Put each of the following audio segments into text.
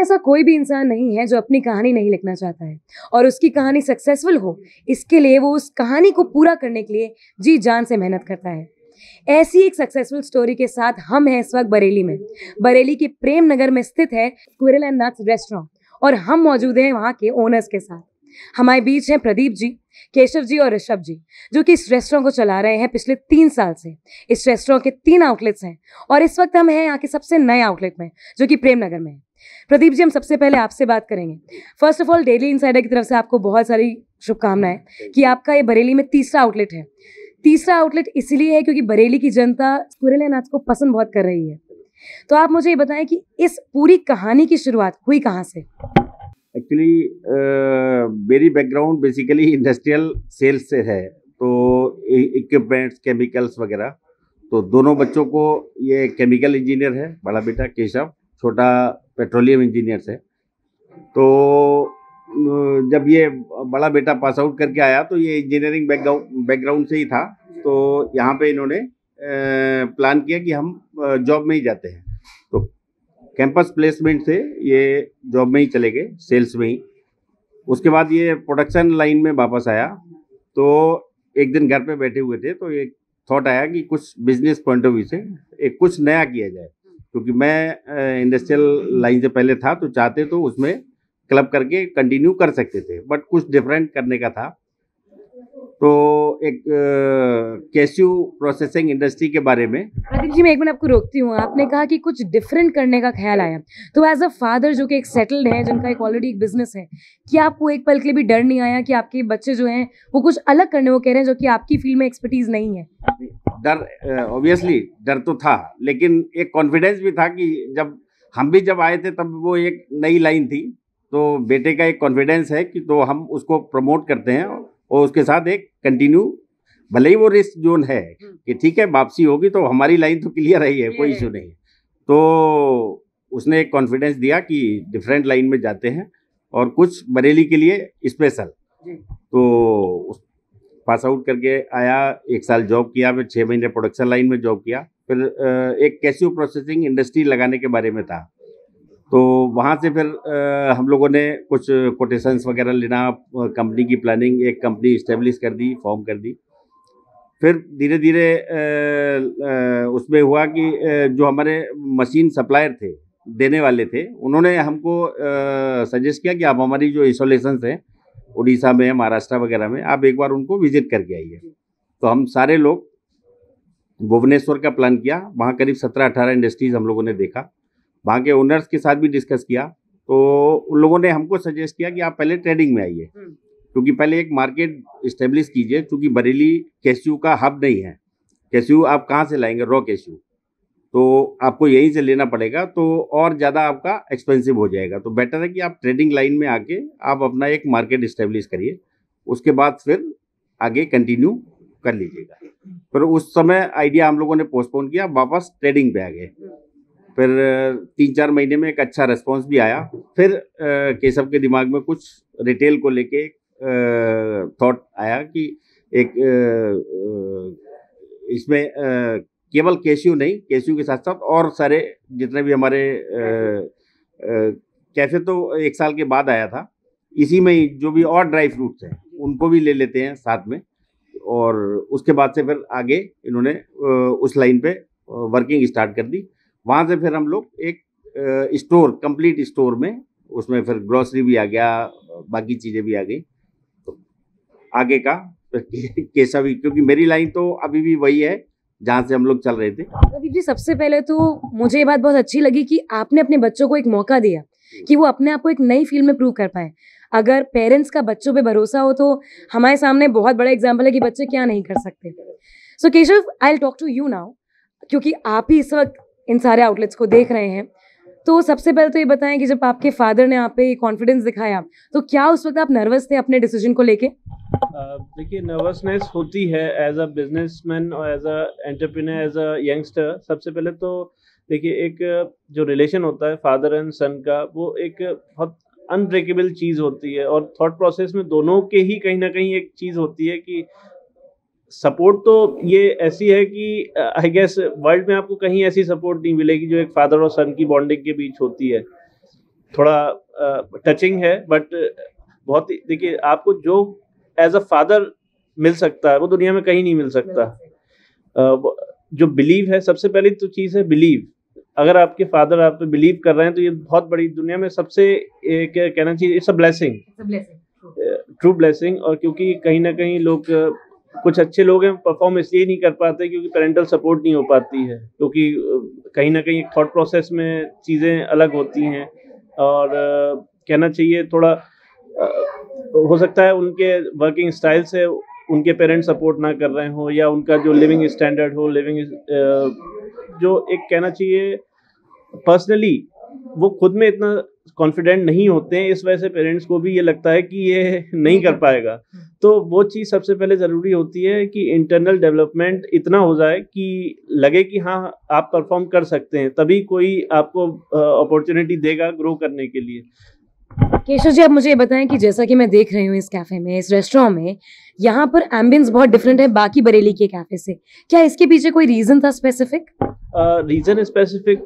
ऐसा कोई भी इंसान नहीं है जो अपनी कहानी नहीं लिखना चाहता है और उसकी कहानी सक्सेसफुल हो, इसके लिए वो उस कहानी को पूरा करने के लिए जी जान से मेहनत करता है। ऐसी एक सक्सेसफुल स्टोरी के साथ हम हैं इस वक्त बरेली में। बरेली के प्रेम नगर में स्थित है स्क्विरल एंड नट्स रेस्टोरेंट और हम मौजूद हैं वहाँ के ओनर्स के साथ। हमारे बीच हैं प्रदीप जी, केशव जी और ऋषभ जी, जो कि इस रेस्टोरेंट को चला रहे हैं पिछले 3 साल से। इस रेस्टोरेंट के 3 आउटलेट्स हैं और इस वक्त हम हैं यहाँ के सबसे नए आउटलेट में, जो कि प्रेम नगर में है। प्रदीप जी, हम सबसे पहले आपसे बात करेंगे। First of all, daily insider की तरफ से आपको बहुत सारी शुभकामनाएं कि आपका ये बरेली में तीसरा आउटलेट है। तीसरा आउटलेट इसलिए है क्योंकि बरेली की जनता स्क्विरल एंड नट्स को पसंद बहुत कर रही है। तो आप मुझे ये बताएं कि इस पूरी कहानी की शुरुआत हुई कहाँ से? एक्चुअली मेरी बैकग्राउंड बेसिकली इंडस्ट्रियल सेल्स से है, तो इक्विपमेंट्स, केमिकल्स वगैरह। तो दोनों बच्चों को, ये केमिकल इंजीनियर है बड़ा बेटा केशव, छोटा पेट्रोलियम इंजीनियर है। तो जब ये बड़ा बेटा पास आउट करके आया तो ये इंजीनियरिंग बैकग्राउंड से ही था। तो यहाँ पे इन्होंने प्लान किया कि हम जॉब में ही जाते हैं। तो कैंपस प्लेसमेंट से ये जॉब में ही चले गए, सेल्स में ही। उसके बाद ये प्रोडक्शन लाइन में वापस आया। तो एक दिन घर पे बैठे हुए थे तो एक थॉट आया कि कुछ बिजनेस पॉइंट ऑफ व्यू से एक कुछ नया किया जाए, क्योंकि मैं इंडस्ट्रियल लाइन से पहले था, तो चाहते तो उसमें क्लब करके कंटिन्यू कर सकते थे, बट कुछ डिफरेंट करने का था। तो एक कैस्यू प्रोसेसिंग इंडस्ट्री के बारे में। प्रदीप जी, मैं एक मिनट आपको रोकती हूँ। आपने कहा कि कुछ डिफरेंट करने का ख्याल आया, तो एज अ फादर जो कि एक सेटल्ड है, जिनका एक ऑलरेडी एक बिजनेस है, क्या आपको एक पल के लिए भी डर नहीं आया कि आपके बच्चे जो हैं वो कुछ अलग करने को कह रहे हैं जो कि आपकी फील्ड में एक्सपर्टीज नहीं है? डर, ऑब्वियसली डर तो था, लेकिन एक कॉन्फिडेंस भी था कि हम भी जब आए थे तब वो एक नई लाइन थी। तो बेटे का एक कॉन्फिडेंस है कि तो हम उसको प्रमोट करते हैं और उसके साथ एक कंटिन्यू, भले ही वो रिस्क जोन है कि ठीक है वापसी होगी तो हमारी लाइन तो क्लियर रही है, कोई इशू नहीं। तो उसने एक कॉन्फिडेंस दिया कि डिफरेंट लाइन में जाते हैं और कुछ बरेली के लिए स्पेशल। तो पास आउट करके आया, 1 साल जॉब किया, फिर 6 महीने प्रोडक्शन लाइन में जॉब किया, फिर एक कैस्यू प्रोसेसिंग इंडस्ट्री लगाने के बारे में था। तो वहाँ से फिर हम लोगों ने कुछ कोटेशंस वगैरह लेना, कंपनी की प्लानिंग, एक कंपनी इस्टेब्लिश कर दी, फॉर्म कर दी। फिर धीरे धीरे उसमें हुआ कि जो हमारे मशीन सप्लायर थे, देने वाले थे, उन्होंने हमको सजेस्ट किया कि आप हमारी जो इंस्टॉलेशंस हैं उड़ीसा में, महाराष्ट्र वगैरह में, आप एक बार उनको विजिट करके आइए। तो हम सारे लोग भुवनेश्वर का प्लान किया। वहाँ करीब 17-18 इंडस्ट्रीज हम लोगों ने देखा, वहाँ के ओनर्स के साथ भी डिस्कस किया। तो उन लोगों ने हमको सजेस्ट किया कि आप पहले ट्रेडिंग में आइए, क्योंकि पहले एक मार्केट इस्टेब्लिश कीजिए, क्योंकि बरेली कैस्यू का हब नहीं है। कैस्यू आप कहाँ से लाएंगे, रॉ कैस्यू, तो आपको यहीं से लेना पड़ेगा, तो और ज़्यादा आपका एक्सपेंसिव हो जाएगा। तो बेटर है कि आप ट्रेडिंग लाइन में आके आप अपना एक मार्केट इस्टेब्लिश करिए, उसके बाद फिर आगे कंटिन्यू कर लीजिएगा। फिर उस समय आइडिया हम लोगों ने पोस्टपोन किया, वापस ट्रेडिंग पे आ गए। फिर 3-4 महीने में एक अच्छा रिस्पॉन्स भी आया। फिर केशव के दिमाग में कुछ रिटेल को लेके थॉट आया कि एक इसमें केवल कैस्यू नहीं, कैस्यू के साथ साथ और सारे जितने भी हमारे कैफे, तो 1 साल के बाद आया था। इसी में ही जो भी और ड्राई फ्रूट्स हैं उनको भी ले लेते हैं साथ में। और उसके बाद से फिर आगे इन्होंने उस लाइन पे वर्किंग स्टार्ट कर दी। वहाँ से फिर हम लोग एक स्टोर, कंप्लीट स्टोर में, उसमें फिर ग्रोसरी भी आ गया, बाकी चीज़ें भी आ गई। तो आगे का केशव ही, क्योंकि मेरी लाइन तो अभी भी वही है जहाँ से हम लोग चल रहे थे। प्रदीप जी, सबसे पहले तो मुझे ये बात बहुत अच्छी लगी कि आपने अपने बच्चों को एक मौका दिया कि वो अपने आप को एक नई फील्ड में प्रूव कर पाए। अगर पेरेंट्स का बच्चों पे भरोसा हो तो हमारे सामने बहुत बड़ा एग्जाम्पल है कि बच्चे क्या नहीं कर सकते। So Keshav, I will talk to you now, क्योंकि आप ही इस वक्त इन सारे आउटलेट्स को देख रहे हैं। तो सबसे पहले तो ये बताएं कि जब आपके फादर ने आप पे कॉन्फिडेंस दिखाया, तो क्या उस वक्त आप नर्वस थे अपने डिसीजन को लेके? देखिए, नर्वसनेस होती है एज अ बिजनेसमैन और as a entrepreneur, as a youngster. सबसे पहले तो देखिए, एक जो रिलेशन होता है फादर एंड सन का, वो एक बहुत अनब्रेकेबल चीज़ होती है। और थॉट प्रोसेस में दोनों के ही कहीं ना कहीं एक चीज़ होती है कि सपोर्ट तो ये ऐसी है कि आई गेस वर्ल्ड में आपको कहीं ऐसी सपोर्ट नहीं मिलेगी जो एक फादर और सन की बॉन्डिंग के बीच होती है। थोड़ा टचिंग है, बट बहुत ही, देखिए आपको जो एज अ फादर मिल सकता है वो दुनिया में कहीं नहीं मिल सकता। जो बिलीव है, सबसे पहली तो चीज़ है बिलीव। अगर आपके फादर आप पे बिलीव कर रहे हैं तो ये बहुत बड़ी, दुनिया में सबसे क्या कहना चाहिए, it's a blessing, true blessing. और क्योंकि कहीं ना कहीं लोग, कुछ अच्छे लोग हैं परफॉर्म इसलिए नहीं कर पाते क्योंकि पेरेंटल सपोर्ट नहीं हो पाती है, क्योंकि कहीं ना कहीं थॉट प्रोसेस में चीज़ें अलग होती हैं। और कहना चाहिए थोड़ा हो सकता है उनके वर्किंग स्टाइल से उनके पेरेंट्स सपोर्ट ना कर रहे हो, या उनका जो लिविंग स्टैंडर्ड हो, जो एक कहना चाहिए पर्सनली वो खुद में इतना कॉन्फिडेंट नहीं होते हैं, इस वजह से पेरेंट्स को भी ये लगता है कि ये नहीं कर पाएगा। तो वो चीज़ सबसे पहले ज़रूरी होती है कि इंटरनल डेवलपमेंट इतना हो जाए कि लगे कि हाँ आप परफॉर्म कर सकते हैं, तभी कोई आपको अपॉर्चुनिटी देगा ग्रो करने के लिए। केशव जी, आप मुझे ये बताएं कि जैसा कि मैं देख रही हूँ इस कैफ़े में, इस रेस्टोरेंट में, यहाँ पर एम्बियंस बहुत डिफरेंट है बाकी बरेली के कैफ़े से। क्या इसके पीछे कोई रीज़न था स्पेसिफिक? रीज़न स्पेसिफिक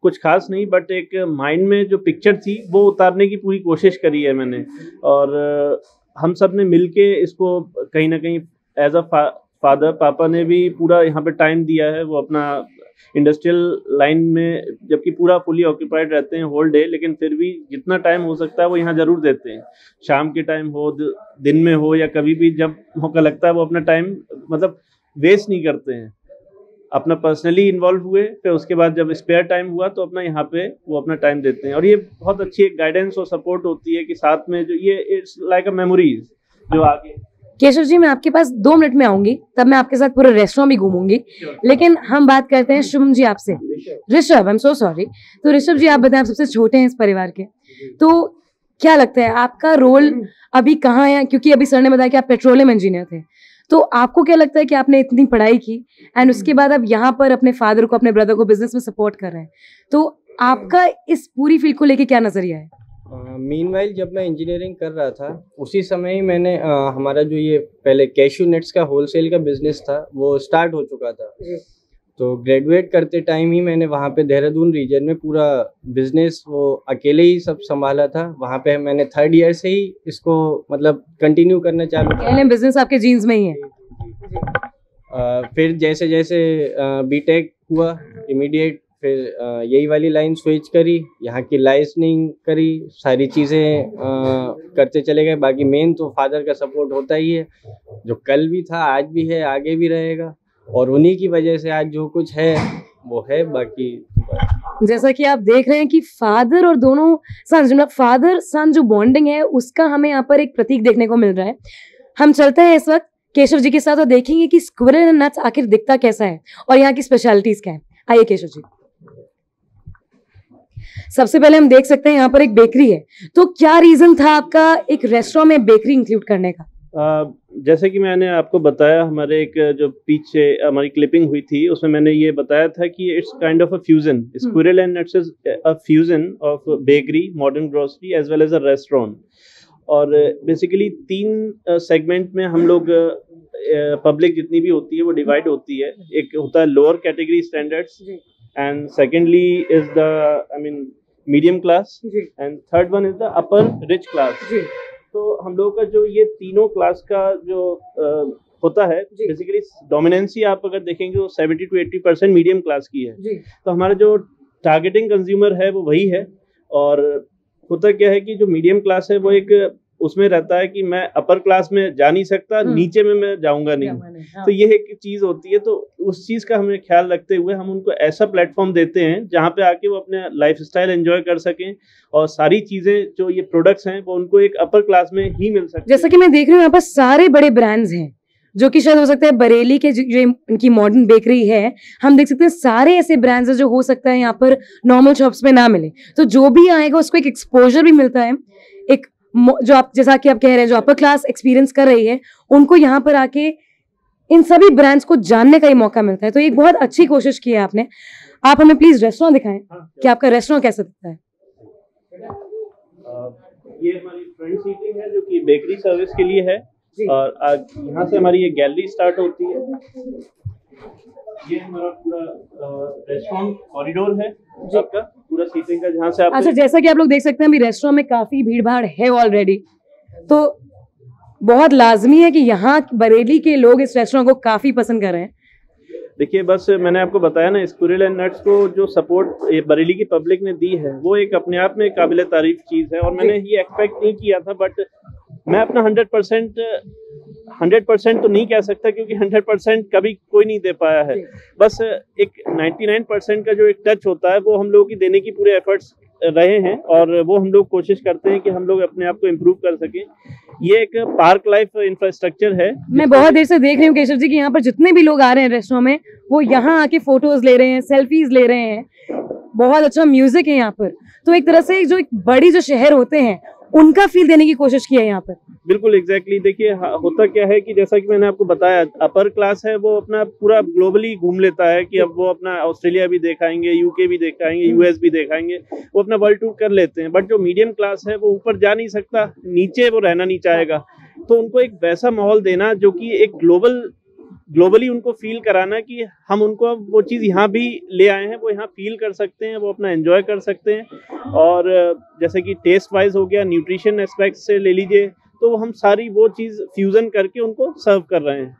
कुछ खास नहीं, बट एक माइंड में जो पिक्चर थी वो उतारने की पूरी कोशिश करी है मैंने। और हम सब ने मिल के इसको कहीं ना कहीं एज अ फादर, पापा ने भी पूरा यहाँ पे टाइम दिया है। वो अपना इंडस्ट्रियल लाइन में जबकि पूरा फुली ऑक्यूपाइड रहते हैं होल डे, लेकिन फिर भी जितना टाइम हो सकता है वो यहाँ ज़रूर देते हैं। शाम के टाइम हो, दिन में हो, या कभी भी जब मौका लगता है वो अपना टाइम मतलब वेस्ट नहीं करते हैं। अपना पर्सनली इन्वॉल्व हुए, फिर उसके बाद जब स्पेयर टाइम हुआ तो अपना यहाँ पे वो अपना टाइम देते हैं। और ये बहुत अच्छी एक गाइडेंस और सपोर्ट होती है कि साथ में जो ये इट्स लाइक अ मेमोरीज जो आगे। केशव जी, मैं आपके पास 2 मिनट में आऊंगी, तब मैं आपके साथ पूरा रेस्टोरेंट भी घूमूंगी, लेकिन हम बात करते हैं शुभम जी आपसे। Rishabh, I am so sorry. तो ऋषभ जी, आप बताएं, आप सबसे छोटे हैं इस परिवार के, तो क्या लगता है आपका रोल अभी कहाँ है? क्योंकि अभी सर ने बताया कि आप पेट्रोलियम इंजीनियर थे, तो आपको क्या लगता है कि आपने इतनी पढ़ाई की एंड उसके बाद आप यहाँ पर अपने फादर को, अपने ब्रदर को बिजनेस में सपोर्ट कर रहे हैं, तो आपका इस पूरी फील्ड को लेके क्या नजरिया है? मीनवाइल जब मैं इंजीनियरिंग कर रहा था उसी समय ही मैंने हमारा जो ये पहले कैश्यू नट्स का होलसेल का बिजनेस था वो स्टार्ट हो चुका था। तो ग्रेजुएट करते टाइम ही मैंने वहाँ पे देहरादून रीजन में पूरा बिजनेस वो अकेले ही सब संभाला था। वहाँ पे मैंने 3rd ईयर से ही इसको मतलब कंटिन्यू करना चालू किया। बिजनेस आपके जीन्स में ही है। फिर जैसे जैसे बीटेक हुआ इमीडिएट फिर यही वाली लाइन स्विच करी, यहाँ की लाइसनिंग करी, सारी चीज़ें करते चले गए। बाकी मेन तो फादर का सपोर्ट होता ही है, जो कल भी था, आज भी है, आगे भी रहेगा, और उन्हीं की वजह से आज जो कुछ है वो है। बाकी जैसा कि आप देख रहे हैं कि फादर और दोनों सन, फादर सन जो बॉन्डिंग है उसका हमें यहाँ पर एक प्रतीक देखने को मिल रहा है। हम चलते हैं इस वक्त केशव जी के साथ और देखेंगे कि स्क्विरल एंड नट्स आखिर दिखता कैसा है और यहाँ की स्पेशलिटीज क्या है। आइए केशव जी। सबसे पहले हम देख सकते हैं यहाँ पर एक बेकरी है, तो क्या रीजन था आपका एक रेस्टोरेंट में बेकरी इंक्लूड करने का? जैसे कि मैंने आपको बताया, हमारे एक जो पीछे हमारी क्लिपिंग हुई थी उसमें मैंने ये बताया था कि it's kind of a fusion. Squirrel and nuts is a fusion of bakery, modern grocery as well as a restaurant. और बेसिकली 3 सेगमेंट में हम लोग पब्लिक जितनी भी होती है वो डिवाइड होती है। एक होता है lower category standards, and secondly is the I mean medium class, and third one is the upper rich class. तो हम लोग का जो ये तीनों क्लास का जो होता है, बेसिकली डोमिनेंसी आप अगर देखेंगे तो 70 to 80% मीडियम क्लास की है। तो हमारा जो टारगेटिंग कंज्यूमर है वो वही है। और होता क्या है कि जो मीडियम क्लास है वो एक उसमें रहता है कि मैं अपर क्लास में जा नहीं सकता, नीचे में मैं जाऊंगा नहीं। हाँ। तो ये एक चीज होती है। तो उस चीज का हमें ख्याल रखते हुए हम उनको ऐसा प्लेटफॉर्म देते हैं जहाँ पे आके वो अपने लाइफस्टाइल एंजॉय कर सकें और सारी चीजें जो ये प्रोडक्ट्स हैं वो उनको एक अपर क्लास में ही मिल सके। जैसा कि मैं देख रही हूँ यहाँ पर सारे बड़े ब्रांड्स हैं जो कि शायद हो सकता है बरेली के जो इनकी मॉडर्न बेकरी है, हम देख सकते हैं सारे ऐसे ब्रांड्स हैं जो हो सकता है यहाँ पर नॉर्मल शॉप्स में ना मिले। तो जो भी आएगा उसको एक एक्सपोजर भी मिलता है, एक जो आप जैसा कि आप कह रहे हैं जो अपर क्लास एक्सपीरियंस कर रही है उनको यहाँ पर आके इन सभी ब्रांड्स को जानने का ही मौका मिलता है। तो एक बहुत अच्छी कोशिश की है आपने। आप हमें प्लीज रेस्टोरेंट दिखाएं कि आपका रेस्टोरेंट कैसा दिखता है। ये हमारी फ्रंट सीटिंग है जो कि बेकरी सर्विस के लिए है, और यहाँ से हमारी ये गैलरी स्टार्ट होती है। ये हमारा पूरा रेस्टोरेंट कॉरिडोर है आपका, पूरा सीटिंग का, जहाँ से आप अच्छा, जैसा कि आप लोग देख सकते हैं अभी रेस्टोरेंट में काफी भीड़ भाड़ है ऑलरेडी, तो बहुत लाजमी है कि यहाँ बरेली के लोग इस रेस्टोरेंट को काफी पसंद कर रहे हैं। देखिए, बस मैंने आपको बताया ना, स्क्विरल एंड नट्स को जो सपोर्ट ये बरेली की पब्लिक ने दी है वो एक अपने आप में काबिल तारीफ चीज़ है, और मैंने ये एक्सपेक्ट नहीं किया था, बट मैं अपना 100% तो नहीं कह सकता, क्योंकि 100% कभी कोई नहीं दे पाया है। बस एक 99% का जो एक टच होता है वो हम लोगों की देने की पूरे एफर्ट्स रहे हैं, और वो हम लोग कोशिश करते हैं कि हम लोग अपने आप को इम्प्रूव कर सकें। ये एक पार्क लाइफ इंफ्रास्ट्रक्चर है। मैं बहुत देर से देख रही हूँ केशव जी कि यहाँ पर जितने भी लोग आ रहे हैं रेस्टोरेंट में, वो यहाँ आके फोटोज ले रहे हैं, सेल्फीज ले रहे हैं, बहुत अच्छा म्यूजिक है यहाँ पर। तो एक तरह से जो एक बड़ी जो शहर होते हैं उनका फील देने की कोशिश की है यहाँ पर। बिल्कुल एग्जैक्टली। देखिए, होता क्या है कि जैसा कि मैंने आपको बताया, अपर क्लास है वो अपना पूरा ग्लोबली घूम लेता है, कि अब वो अपना ऑस्ट्रेलिया भी देखाएंगे, यूके भी देखाएंगे, यूएस भी देखाएंगे, वो अपना वर्ल्ड टूर कर लेते हैं। बट जो मीडियम क्लास है वो ऊपर जा नहीं सकता, नीचे वो रहना नहीं चाहेगा। तो उनको एक वैसा माहौल देना जो कि एक ग्लोबली उनको फील कराना कि हम उनको वो चीज़ यहाँ भी ले आए हैं, वो यहाँ फील कर सकते हैं, वो अपना एंजॉय कर सकते हैं। और जैसे कि टेस्ट वाइज हो गया, न्यूट्रिशन एस्पेक्ट से ले लीजिए, तो हम सारी वो चीज़ फ्यूजन करके उनको सर्व कर रहे हैं।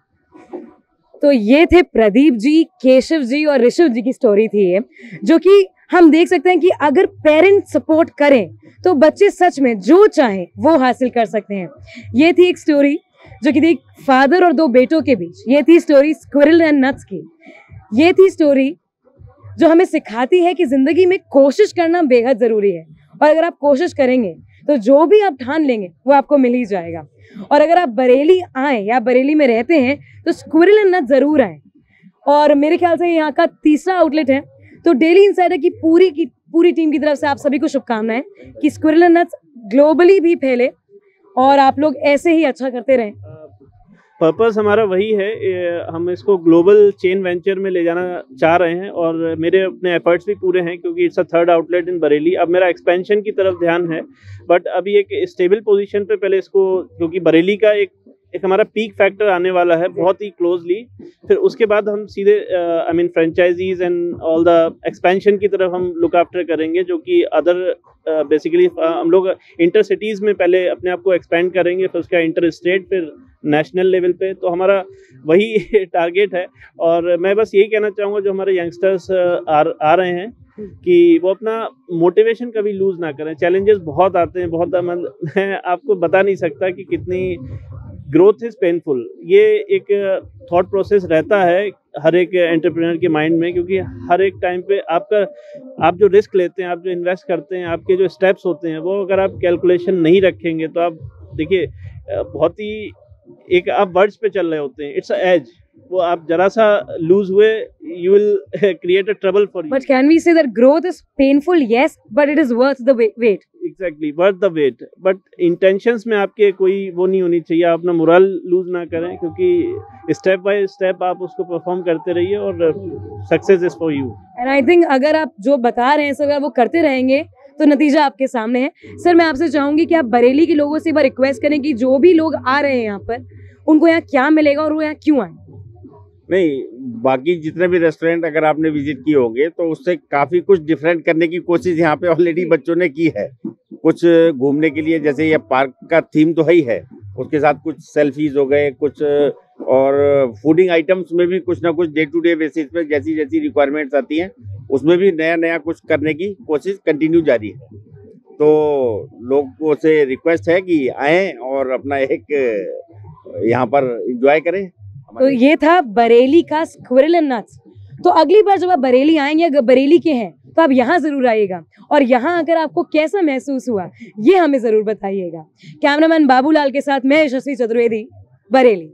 तो ये थे प्रदीप जी, केशव जी और ऋषभ जी की स्टोरी थी ये, जो कि हम देख सकते हैं कि अगर पेरेंट्स सपोर्ट करें तो बच्चे सच में जो चाहें वो हासिल कर सकते हैं। ये थी एक स्टोरी जो कि थी फादर और दो बेटों के बीच। ये थी स्टोरी स्क्विरल एंड नट्स की। ये थी स्टोरी जो हमें सिखाती है कि जिंदगी में कोशिश करना बेहद जरूरी है, और अगर आप कोशिश करेंगे तो जो भी आप ठान लेंगे वो आपको मिल ही जाएगा। और अगर आप बरेली आए या बरेली में रहते हैं तो स्क्विरल एंड नट्स जरूर आए। और मेरे ख्याल से यहाँ का तीसरा आउटलेट है, तो डेली इनसाइडर की पूरी टीम की तरफ से आप सभी को शुभकामनाएं कि स्क्विरल एंड नट्स ग्लोबली भी फैले और आप लोग ऐसे ही अच्छा करते रहें। पर्पस हमारा वही है, हम इसको ग्लोबल चेन वेंचर में ले जाना चाह रहे हैं, और मेरे अपने एफर्ट्स भी पूरे हैं, क्योंकि इट्स अ थर्ड आउटलेट इन बरेली। अब मेरा एक्सपेंशन की तरफ ध्यान है, बट अभी एक स्टेबल पोजीशन पे पहले इसको, क्योंकि बरेली का एक हमारा पीक फैक्टर आने वाला है बहुत ही क्लोजली, फिर उसके बाद हम सीधे I mean franchises and all the expansion की तरफ हम लुक आफ्टर करेंगे, जो कि अदर बेसिकली हम लोग इंटर सिटीज़ में पहले अपने आप को एक्सपेंड करेंगे, फिर उसका इंटर स्टेट, फिर नेशनल लेवल पे। तो हमारा वही टारगेट है। और मैं बस यही कहना चाहूँगा जो हमारे यंगस्टर्स आ रहे हैं कि वो अपना मोटिवेशन कभी लूज़ ना करें। चैलेंजेस बहुत आते हैं, मैं आपको बता नहीं सकता कि कितनी ग्रोथ इज़ पेनफुल। ये एक थॉट प्रोसेस रहता है हर एक एंटरप्रेन्योर के माइंड में, क्योंकि हर एक टाइम पे आप जो रिस्क लेते हैं, आप जो इन्वेस्ट करते हैं, आपके जो स्टेप्स होते हैं, वो अगर आप कैलकुलेशन नहीं रखेंगे तो आप देखिए बहुत ही एक आप वर्ड्स पे चल रहे होते हैं, इट्स अ एज, वो आप जरा सा लूज हुए, you will create a trouble for you. But can we say that growth is painful? Yes, but it is worth the wait. Exactly, worth the wait. But intentions में आपके कोई वो नहीं होनी चाहिए, आप अपना मोरल लूज ना करें, क्योंकि स्टेप बाय स्टेप आप उसको परफॉर्म करते रहिए और success is for you. And I think अगर आप जो बता रहे हैं सर, अगर वो करते रहेंगे तो नतीजा आपके सामने है। सर, मैं आपसे चाहूंगी कि आप बरेली के लोगों से एक बार रिक्वेस्ट करें कि जो भी लोग आ रहे हैं यहाँ पर, उनको यहाँ क्या मिलेगा और वो यहाँ क्यों आए। नहीं, बाकी जितने भी रेस्टोरेंट अगर आपने विजिट किए होंगे तो उससे काफ़ी कुछ डिफरेंट करने की कोशिश यहाँ पे ऑलरेडी बच्चों ने की है। कुछ घूमने के लिए, जैसे ये पार्क का थीम तो है ही है, उसके साथ कुछ सेल्फीज हो गए, कुछ और फूडिंग आइटम्स में भी कुछ ना कुछ डे टू डे बेसिस पे जैसी जैसी रिक्वायरमेंट्स आती हैं उसमें भी नया नया कुछ करने की कोशिश कंटिन्यू जारी है। तो लोगों से रिक्वेस्ट है कि आएँ और अपना एक यहाँ पर एंजॉय करें। तो ये था बरेली का स्क्विरल एंड नट्स। तो अगली बार जब आप बरेली आएंगे, अगर बरेली के हैं तो आप यहाँ जरूर आइएगा, और यहाँ आकर आपको कैसा महसूस हुआ ये हमें जरूर बताइएगा। कैमरामैन बाबूलाल के साथ मैं यशस्वी चतुर्वेदी, बरेली।